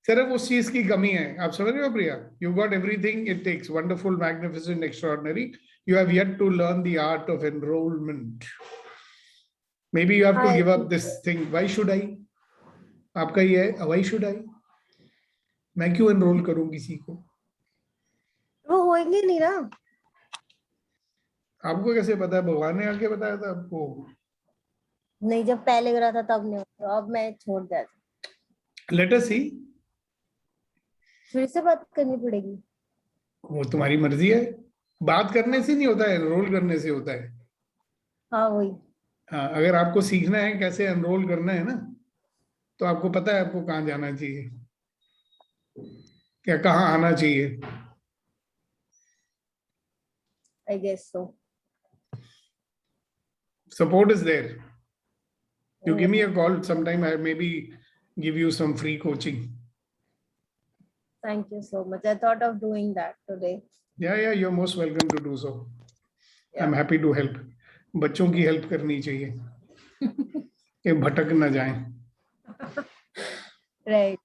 सिर्फ उस चीज की कमी है. आप समझ रहे हो प्रिया? You got everything it takes. Wonderful, magnificent, extraordinary. You have yet to learn the art of enrollment. Maybe you have to give up this thing. Why should I? आपका ये है, why should I? मैं क्यों enroll करूं किसी को? वो होएंगे नहीं ना. आपको कैसे पता है? भगवान ने आके बताया था आपको? नहीं, जब पहले करा था तब नहीं होता. अब मैं छोड़ दिया था. Let us see. फिर से बात करनी पड़ेगी. वो तुम्हारी मर्जी है. बात करने से नहीं होता है, एनरोल करने से होता है. हाँ वही. हाँ, अगर आपको सीखना है कैसे एनरोल करना है ना, तो आपको पता है आपको कहाँ जाना चाहिए. क्या कहाँ आना चाहिए? I guess so. Support is there. You give me a call sometime. I maybe give you some free coaching. Thank you so much. I thought of doing that today. Yeah, you're most welcome to do so. Yeah. I'm happy to help. बच्चों की help करनी चाहिए कि भटक ना जाएं. Right.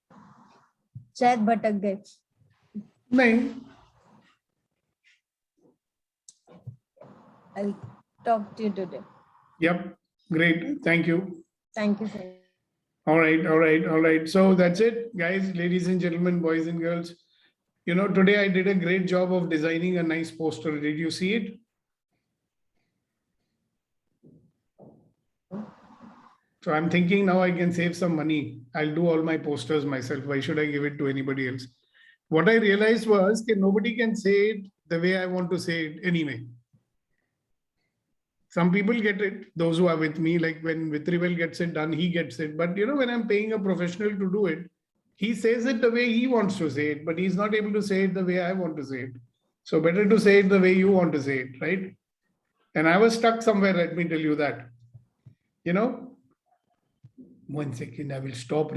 शायद भटक गए. नहीं. I'll talk to you today. Yep. Great. Thank you. Thank you, sir. All right. So that's it, guys, ladies and gentlemen, boys and girls. You know, today I did a great job of designing a nice poster. Did you see it? So I'm thinking now I can save some money. I'll do all my posters myself. Why should I give it to anybody else? What I realized was that nobody can say it the way I want to say it anyway. Some people get it, those who are with me, like when Vitrivel gets it done, he gets it. But you know, when I'm paying a professional to do it, he says it the way he wants to say it, but he's not able to say it the way I want to say it. So better to say it the way you want to say it, right? And I was stuck somewhere, let me tell you that. You know, 1 second, I will stop.